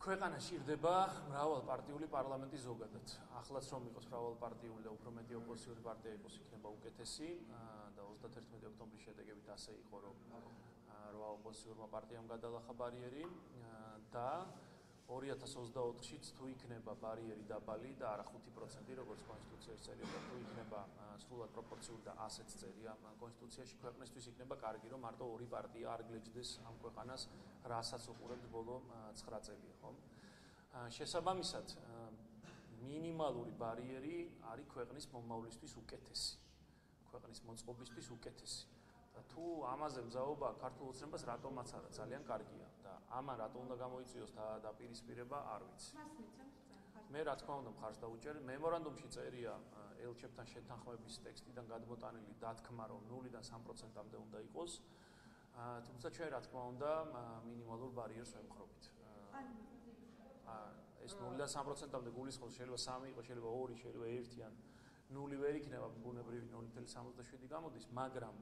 ქვეყანა შირდება მრავალპარტიული პარლამენტი ზოგადად. ახლაც რომ იყოს მრავალპარტიული და უფრო მეტი ოპოზიციური პარტია იყოს, იქნება უკეთესი და 31 ოქტომბრის შედეგებით ასე იყო, რომ 8 ოპოზიციურმა პარტიამ გადალახა ბარიერი და 2024-შიც თუ იქნება ბარიერი დაბალი და არა 5%, როგორც კონსტიტუციაში წერია, თუ იქნება სრულად პროპორციული და ასეც წერია კონსტიტუციაში, ქვეყნისთვის იქნება კარგი, რომ მარტო ორი პარტია არ გლეჯდეს ამ ქვეყანას, რასაც უყურებთ ბოლო 9 წელია, ხო? შესაბამისად, მინიმალური ბარიერი არის ქვეყნის მომავლისთვის უკეთესი, ქვეყნის მოწყობისთვის უკეთესი. და თუ ამაზე მზაობა ქართულ ოცნებას რატომაც არა ძალიან კარგია და ამან რატო უნდა გამოიწვიოს დაპირისპირება არ ვიცი. მე რა თქმა უნდა მხარს დავუჭერ, მემორანდუმში წერია ელჩებთან შეთანხმების ტექსტიდან გადმოტანილი დათქმა, რომ 0-დან 3%-მდე უნდა იყოს, თუმცა ჩვენ რა თქმა უნდა მინიმალურ ბარიერს ვემხრობთ. ეს 0-დან 3%-მდე გულისხმობს, შეიძლება 3 იყოს, შეიძლება 2, შეიძლება 1 ან 0 ვერ იქნება, ბუნებრივი 0.77 გამოდის, მაგრამ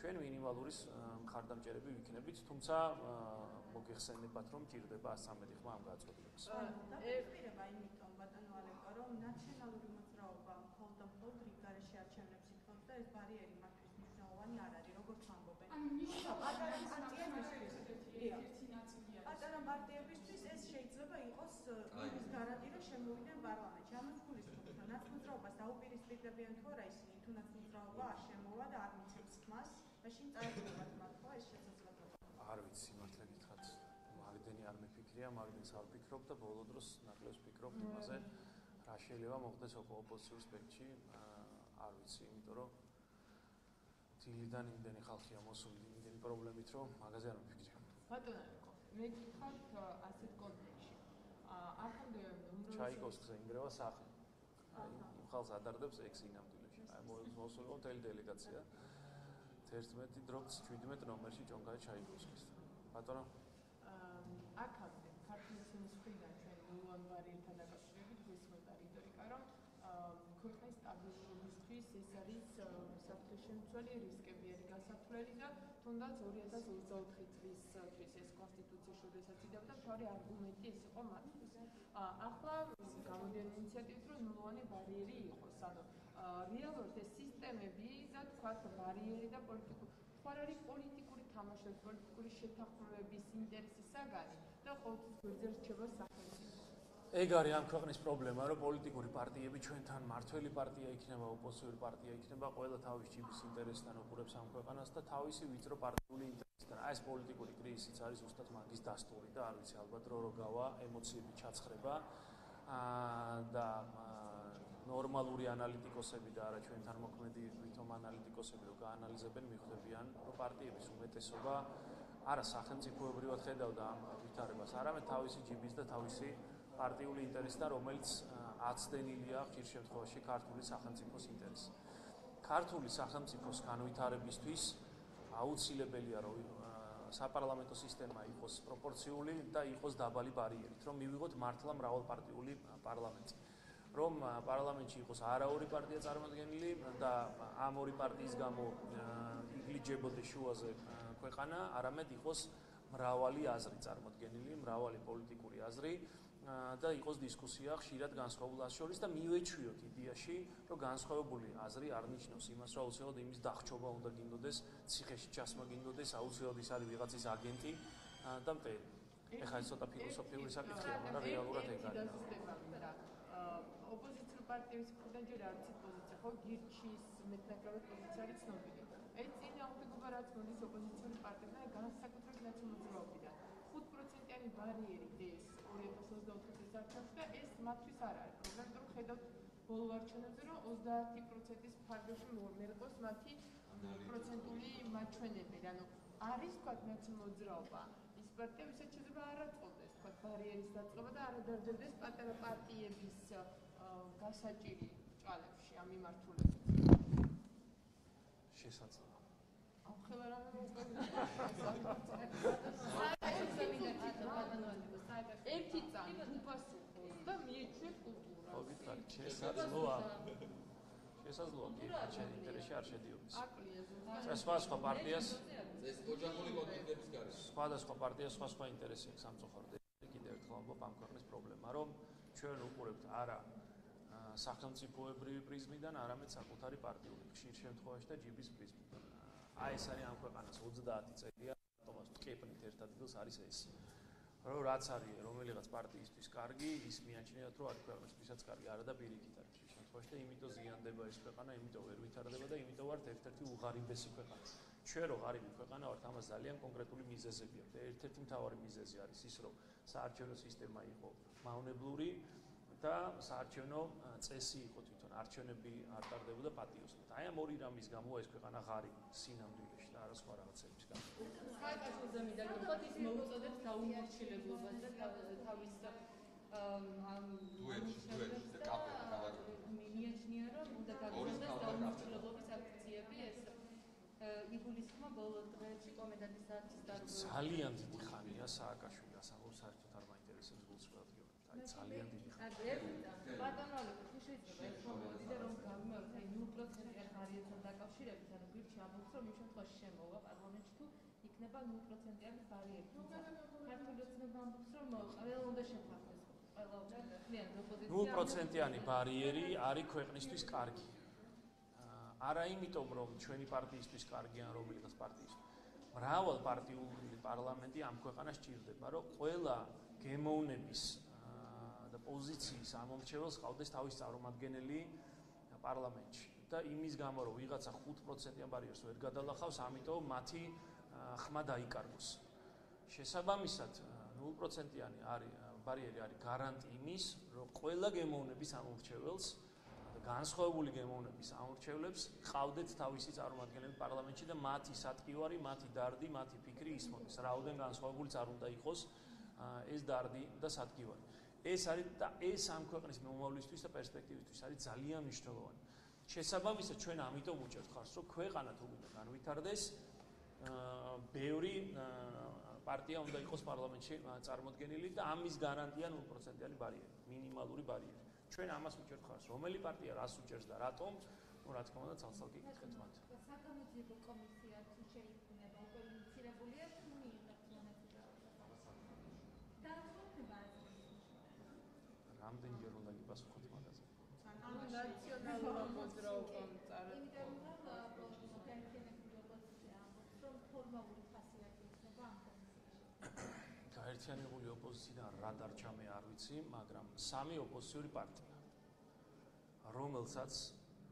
ჩვენ მინიმალურის მხარდამჭერები ვიქნებით, თუმცა მოგეხსენებათ, რომ ჭირდება 113 ხმა ამ გადაწყვეტილებას. დაპირისპირება იმიტომ ბატონო ალეკო, რომ ნაციონალური მოძრაობა მხოლოდ და მხოლოდ რიგ გარეშე არჩევნებს ითხოვს და ეს ბარიერი მათთვის მნიშვნელოვანი არ არის, როგორც ამბობენ. პატარა პარტიებისთვის ეს შეიძლება იყოს იმის გარანტია, რომ შემოვიდნენ პარლამენტში. ამას გულისხმობთ, რომ ნაცმოძრაობას დაუპირისპირდებიან თუ არა ისინი, თუ ნაცმოძრაობა არ შემოვა და არ მიცემს ხმას, მაშინ წაეღებათ მათ, ხო, ეს შესაძლებლობა. არ ვიცი, მართლა გითხრათ, მაგდენი არ მეფიქრია, მაგდენს არ ვფიქრობ და ბოლო დროს ნაკლებს ვფიქრობ იმაზე, რა შეიძლება მოხდეს ოპოზიციურ სპექტრში, არ ვიცი, იმიტომ რომ დილიდან იმდენი ხალხია მოსული, იმდენი პრობლემით, რომ მაგაზე არ ვფიქრია. ბატონო, მე გითხარით ასეთ კონტექსტში. ახლა ჩაიკოვსკზე ინგრევა სახლი. იმ ხალხს ადარდებს ექსი ნამდვილად. აი მოსული იყო მთელი დელეგაცია. 11 დროც 17 ნომერში ჭონქარი ჩაიკოვსკის. ბატონო? აქამდე ქართლის მხრიდან ჩვენ ნულოვან ბარიერთან დაკავშირებით გვესმოდა რიტორიკა, რომ ქვეყნის სტაბილურობისთვის ეს არის საფრთხეშემცველი რისკები არის გასართლელი და თუნდაც 2024 წლისთვის ეს კონსტიტუციის შესაძლებლად იდევდა თავი არგუმენტი ეს იყო მათთვის. ახლა გამოდიან ინიციატივით, რომ ნულოვანი ბარიერი იყოს, ანუ რეალურად ეს სისტემები და თქვათ ბარიერი და ხარ არის პოლიტიკური თამაშები, პოლიტიკური შეთანხმებების ინტერესის საგანი და ყოველთვის გვერდზე რჩება სახელმწიფო. ეგ არის ამ ქვეყნის პრობლემა, რომ პოლიტიკური პარტიები ჩვენთან მართველი პარტია იქნება, ოპოზიციური პარტია იქნება, ყველა თავის ჯიბის ინტერესთან უყურებს ამ ქვეყანას და თავისი ვიწრო პარტიული ინტერესთან. ეს პოლიტიკური კრიზისიც არის ზუსტად მაგის დასტური და არ ვიცი, ალბათ რო გავა, ემოციები ჩაცხრება და ნორმალური ანალიტიკოსები და არა ჩვენთან მოქმედი ვითომ ანალიტიკოსები რო გაანალიზებენ, მიხვდებიან, რომ პარტიების უმეტესობა არა სახელმწიფოებრივად ხედავდა ამ ვითარებას, არამედ თავისი ჯიბის და თავისი პარტიული ინტერესთან, რომელიც აცდენილია ხშირ შემთხვევაში ქართული სახელმწიფოს ინტერესი. ქართული სახელმწიფოს განვითარებისთვის აუცილებელია, რომ საპარლამენტო სისტემა იყოს პროპორციული და იყოს დაბალი ბარიერით, რომ მივიღოთ მართლა მრავალპარტიული პარლამენტი. რომ პარლამენტში იყოს არა ორი პარტია წარმოადგენილი და ამ ორი პარტიის გამო იგლიჯებოდეს შუაზე ქვეყანა, არამედ იყოს მრავალი აზრი წარმოდგენილი, მრავალი პოლიტიკური აზრი და იყოს დისკუსია ხშირად განსხვავებულას შორის და მივეჩვიოთ იდეაში, რომ განსხვავებული აზრი არ ნიშნავს იმას, რომ აუცილებლად იმის დახჭობა უნდა გინდოდეს, ციხეში ჩასმა გინდოდეს, აუცილებლად ის არის ვიღაცის აგენტი და მტერი. ეხლა ეს ცოტა ფილოსოფიური საკითხია, მაგრამ რეალურად ეგ არის. ოპოზიციური პარტიების მხრიდან ჯერ არ ვიცით პოზიცია, ხო? გირჩის მეტნაკლებად პოზიცია არის ცნობილი. ეს წინააღმდეგობა რაც მოდის ოპოზიციური პარტიებიდან, განსაკუთრებით ნაციონალ-მოძრაობიდან. 5%-იანი ბარიერი დეს 2024 წლის არჩევნებში და ეს მათთვის არ არის პრობლემა, რომ ხედავთ ბოლო არჩევნებზე, რომ 30%-ის ფარგლებში მერყოს მათი პროცენტული მაჩვენებელი. ანუ არის თქვა ნაციონალ-მოძრაობა. ის პარტია ვისაც შეიძლება არ აწყობდეს თქვა ბარიერის დაწყობა და არ ადარდებდეს პატარა პარტიების გასაჭირი ჭალებში ამ მიმართულებით. შესაძლოა. ახლა რა ერთი წამი უფასუხოს და მიეჩვენებს კულტურას. ხო გითხარით, შესაძლოა. შესაძლოა კი, ჩემი ინტერესში არ შედიოდეს. სხვა პარტიას ეს ოჯახური კონფლიქტების გარშემო. სხვა პარტიას სხვა ინტერესი აქვს სამწუხაროდ. კიდევ ერთხელ ამბობ, ამ ქვეყნის პრობლემა, რომ ჩვენ უყურებთ არა სახელმწიფოებრივი პრიზმიდან, არამედ საკუთარი პარტიული, ხშირ შემთხვევაში და ჯიბის პრიზმიდან. აი ეს არის ამ ქვეყანას 30 წელია, თომას ვკეპნით ერთ ადგილს არის ეს. რომ რაც არის რომელიღაც პარტიისთვის კარგი, ის მიაჩნიათ, რომ არის ქვეყნისთვისაც კარგი, არა და პირიქით არის ხშირ შემთხვევაში და იმიტომ ზიანდება ეს ქვეყანა, იმიტომ ვერ ვითარდება და იმიტომ ვართ ერთ-ერთი უღარიბესი ქვეყანა. ჩვენ რო ღარიბი ქვეყანა ვართ, ამას ძალიან კონკრეტული მიზეზები აქვს. ერთ-ერთი მთავარი მიზეზი არის ის, რომ საარჩევნო სისტემა იყო მავნებლური და საარჩევნო წესი იყო თვითონ არჩევნები არ ტარდებოდა პატიოსნად. აი ამ ორი რამის გამო ეს ქვეყანა ღარიბი სინამდვილეში და არა სხვა რაღაცების გამო. სააკაშოზე მიდაგიხოთ ის მოუწოდებს დაუმორჩილებლობას და თავის დუეტში და კაპიტალში. მიაჩნია რომ უნდა გაგრძელდეს დაუმორჩილებლობის აქციები ეს იგულისხმა ბოლო დღეებში კომენდანტის საათის დარღვევა. ძალიან დიდი ხანია სააკაშვილი ასაღებს საერთოდ არ მაინტერესებს გულს ყველგან. აი ძალიან დიდი ხანია. ბატონო ალეკო, თუ შეიძლება ეს მომოვიდეს რომ გამიმეოროთ აი 0%-იან ბარიერთან დაკავშირებით, ანუ გვირჩი ამბობს რომ იმ შემთხვევაში შემოვა პარლამენტში თუ იქნება 0%-იანი ბარიერი. ქართული ოცნება ამბობს რომ ყველა უნდა შეფარდეს. ყველა კლიანტ ოპოზიცია 0%-იანი ბარიერი არის ქვეყნისთვის კარგი. არა იმიტომ რომ ჩვენი პარტიისთვის კარგია რომელიღაც პარტიის. მრავალ პარტიული პარლამენტი ამ ქვეყანას ჭირდება, რომ ყველა გემოვნების და პოზიციის ამომრჩეველს ყავდეს თავის წარმომადგენელი პარლამენტში. და იმის გამო რომ ვიღაცა 5%-იან ბარიერს ვერ გადალახავს, ამიტომ მათი ხმა დაიკარგოს. შესაბამისად 0%-იანი ბარიერი არის გარანტი იმის, რომ ყველა გემოვნების ამომრჩეველს განსხვავებული გემოვნების ამორჩევლებს ყავდეთ თავისი წარმომადგენლები პარლამენტში და მათი სატყივარი, მათი დარდი, მათი ფიქრი ისმოდეს. რაოდენ განსხვავებულიც არ უნდა იყოს ეს დარდი და სატყივარი. ეს არის და ეს ამ ქვეყნის მომავლისთვის და პერსპექტივისთვის არის ძალიან მნიშვნელოვანი. შესაბამისად ჩვენ ამიტომ უჭერთ ხარს, რომ ქვეყანა თუ უნდა განვითარდეს, ბევრი პარტია უნდა იყოს პარლამენტში წარმოდგენილი და ამის გარანტია 0%-იანი ბარიერი, მინიმალური ბარიერი. ჩვენ ამას უჭერთ ხარს. რომელი პარტია რას უჭერს და რატომ? ნუ რა თქმა უნდა, ცალ-ცალკე გითხრათ მათ. საკანონმდებლო კომისია თუ შეიქმნება, უკვე ინიცირებულია თუ მიიღებს მონაწილეობა? დაახლოება რამდენჯერ უნდა გიპასუხოთ მაგაზე? ნაციონალურ მოძრაობამ წარადგინა. იმიტომ რომ გაერთიანებული ოპოზიცია ამბობს, რომ ფორმალური ხასიათი იქნება ამ კომისიაში. გაერთიანებული ოპოზიციიდან რა დარჩა მე არ ვიცი, მაგრამ სამი ოპოზიციური პარტია, რომელსაც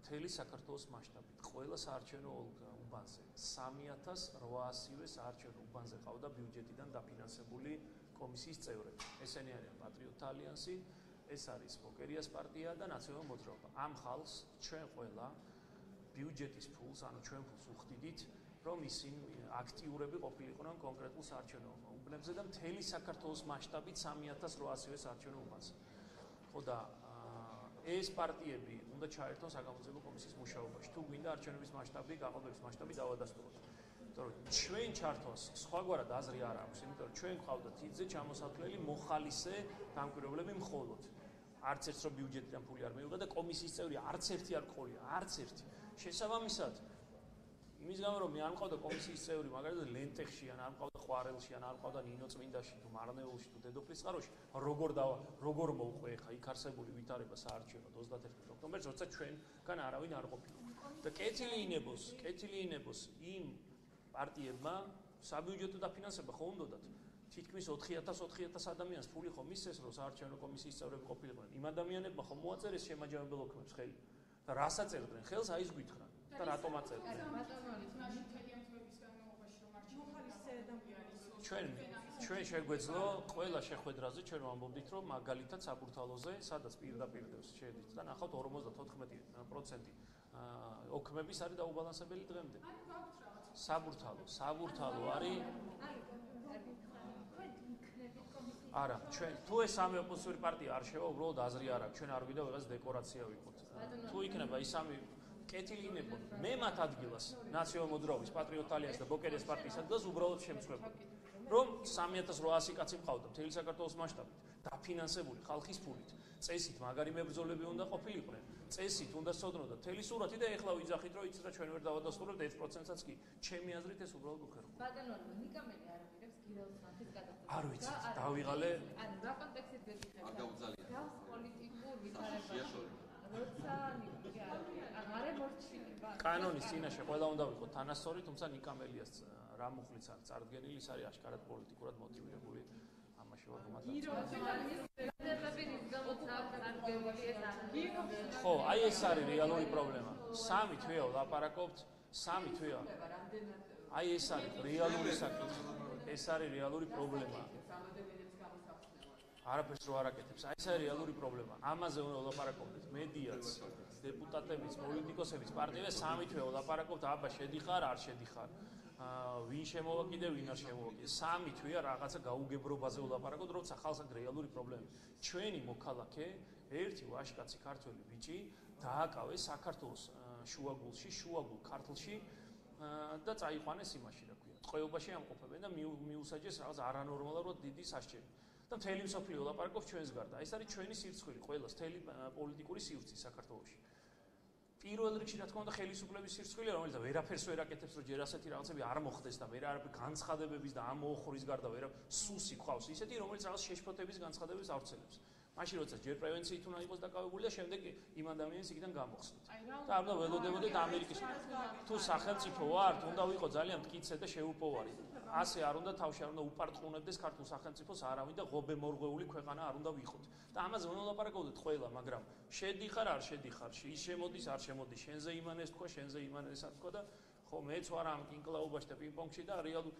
მთელი საქართველოს მასშტაბით ყველა საარჩევნო უბანზე 3800-ვე საარჩევნო უბანზე ყავდა ბიუჯეტიდან დაფინანსებული კომისიის წევრები. ესენი არიან პატრიოტთა ალიანსი, ეს არის ბოკერიას პარტია და ნაციონალური მოძრაობა. ამ ხალხს ჩვენ ყველა ბიუჯეტის ფულს, ანუ ჩვენ ფულს უხდიდით, რომ ისინი აქტიურები ყოფილიყვნენ კონკრეტულ საარჩევნო უბნებზე და მთელი საქართველოს მასშტაბით 3800-ვე საარჩევნო უბანზე. ხო და ეს პარტიები უნდა ჩაერთონ საკანონმდებლო კომისიის მუშაობაში. თუ გვინდა არჩევნების მასშტაბი, გაყალბების მასშტაბი დავადასტუროთ. იმიტომ რომ ჩვენ ჩართვას სხვაგვარად აზრი არ აქვს, იმიტომ რომ ჩვენ ყავდათ თითზე ჩამოსათვლელი მოხალისე დამკვირვებლები მხოლოდ. არც ერთს რომ ბიუჯეტიდან ფული არ მიიღო და კომისიის წევრი არც ერთი არ ყოლია, არც ერთი. შესაბამისად იმის გამო რომ მე არ მყავდა კომისიის წევრი, მაგალითად ლენტეხში ან არ მყავდა ყვარელში ან არ მყავდა ნინო წმინდაში თუ მარნეულში თუ დედოფლის წყაროში, როგორ მოვყვე ხა იქ არსებული ვითარება საარჩევნოდ 31 ოქტომბერს, როცა ჩვენგან არავინ არ ყოფილა. და კეთილი ინებოს იმ პარტიებმა საბიუჯეტო დაფინანსება ხო უნდათ. თითქმის 4000 ადამიანს ფული ხო მისცეს, რომ საარჩევნო კომისიის წევრები ყოფილიყვნენ. იმ ადამიანებმა ხო მოაწერეს შემაჯამებელ ოქმებს ხელი. და რას აწერდნენ? ხელს აი ეს გითხრა. და რატომ აწერდნენ? ჩვენ შეგვეძლო ყველა შეხვედრაზე ჩვენ ვამბობდით, რომ მაგალითად საბურთალოზე, სადაც პირდაპირ შედით და ნახავთ 54% ოქმების არის დაუბალანსებელი დღემდე. საბურთალო არის არა, ჩვენ თუ ეს სამი ოპოზიციური პარტია არ შევა, უბრალოდ აზრი არ აქვს. ჩვენ არ გვიდა ვიღაც დეკორაცია ვიყოთ. თუ იქნება ის სამი კეთილი ინებო, მე მათ ადგილას ნაციონალური მოძრაობის პატრიოტთა ალიანსის და ბოკერიის პარტიის ადგილას უბრალოდ შემწყვეტ. რომ 3800 კაცი მყავდა მთელი საქართველოს მასშტაბით, დაფინანსებული ხალხის ფულით. წესით მაგარი მებრძოლები უნდა ყოფილიყვნენ. წესით უნდა სწოდნოდა მთელი სურათი და ეხლა ვიძახით, რომ იცით რა ჩვენ ვერ დავადასტურებთ 1%-საც კი. ჩემი აზრით ეს უბრალოდ უხერხულია. ბატონო, ნიკამელი არ ამირებს გიროსანთის გადაწყვეტა. არ ვიცი, დავიღალე. ანუ რა კონტექსტით გეკითხებთ? არ გაუძალია. გავს პოლიტიკურ ვითარებაში. როცა არ ემორჩილება. კანონის წინაშე ყველა უნდა ვიყო თანასწორი, თუმცა ნიკამელიას რა მუხლიც არის წარდგენილი, ის არის აშკარად პოლიტიკურად მოტივირებული. ამაში ვარ ხო, აი ეს არის რეალური პრობლემა. 3 თვეა ვლაპარაკობთ, 3 თვეა. აი ეს არის რეალური საკითხი. ეს არის რეალური პრობლემა. არაფერს რო არაკეთებს. აი ეს არის რეალური პრობლემა. ამაზე უნდა ვლაპარაკობდეთ მედიაც, დეპუტატებიც, პოლიტიკოსებიც, პარტიებიც 3 თვეა ვლაპარაკობთ, აბა შედიხარ, არ შედიხარ. ვინ შემოვაკიდე, ვინ არ შემოვაკიდე. 3 თვეა რაღაცა გაუგებრობაზე ვლაპარაკობთ, როცა ხალხს აქვს რეალური პრობლემა. ჩვენი მოქალაქე, ერთი ვაშკაცი ქართველი ბიჭი დააკავეს საქართველოს შუაგულში, შუაგულ ქართლში და წაიყვანეს იმაში, რა ქვია. ტყვეობაში ამყოფებენ და მიუსაჯეს რაღაც არანორმალურად დიდი სასჯელი. და მთელი მსოფლიო ლაპარაკობს ჩვენს გარდა. ეს არის ჩვენი სირცხვილი, ყველას, მთელი პოლიტიკური სივრცე საქართველოში. პირველ რიგში რა თქმა უნდა ხელისუფლების სირცხვილია, რომელიც ვერაფერს ვერ აკეთებს, რომ ჯერ ასეთი რაღაცები არ მოხდეს და ვერ არაფერ განცხადებების და ამ მოხურის გარდა ვერ სუსი ყავს ისეთი, რომელიც რაღაც შეშფოთების განცხადებებს ავრცელებს. მაშინ როცა ჯერ პრევენციით უნდა იყოს დაკავებული და შემდეგ იმ ადამიანს იქიდან გამოხსნით. და არ უნდა ველოდებოდეთ ამერიკის თუ სახელმწიფო ვართ, უნდა ვიყო ძალიან მტკიცე და შეუპოვარი. ასე არ უნდა თავში არ უნდა უპარტყუნებდეს ქართულ სახელმწიფოს არავინ და ღობე-მორღვეული ქვეყანა არ უნდა ვიყოთ. და ამაზე უნდა ვლაპარაკობდეთ ყველა, მაგრამ შედიხარ, არ შედიხარ, ის შემოდის, არ შემოდის, შენზე იმანეს თქვა, შენზე იმანეს თქვა და ხო მეც ვარ ამ კინკლაობაში და პინგ-პონგში და რეალურ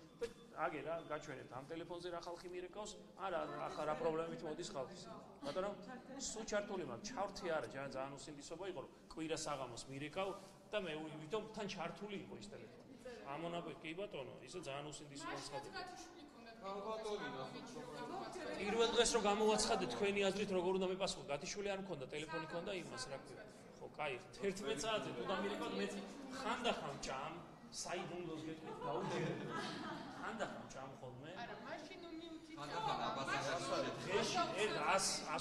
აგე რა გაჩვენებთ ამ ტელეფონზე რა ხალხი მირეკავს, არა ახლა რა პრობლემით მოდის ხალხი. ბატონო, სულ ჩართული მაქვს, ჩავრთი არა, ძალიან უსინდისობა იყო, რომ კვირა საღამოს მირეკავ და მე ვითომ თან ჩართული იყო ის ტელეფონი. ამონაბი კი ბატონო, ისე ძალიან უსინდისობა ცხადდება. პირველ დღეს რომ გამოვაცხადეთ თქვენი აზრით როგორ უნდა მეპასუხო, გათიშვილი არ მქონდა, ტელეფონი მქონდა იმას რა ქვია. ხო, კაი, 11 საათზე თუ დამირეკავ მე ხანდახან ჭამ, საიდუმლოს გეტყვით დაუჯერე. ხანდახან ჭამ ხოლმე. არა, მაშინ მიუთითო. ხანდახან აბაზარში. დღეში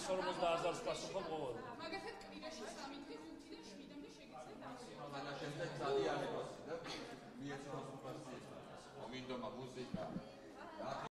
150,000 პასუხობ ყოველ. მაგალითად კვირაში 3 დღე 5-დან 7-მდე შეგიძლიათ მაგრამ შემდეგ ძალიან ეხოსი და მიეცნოს უპასუხო. მინდომა მუსიკა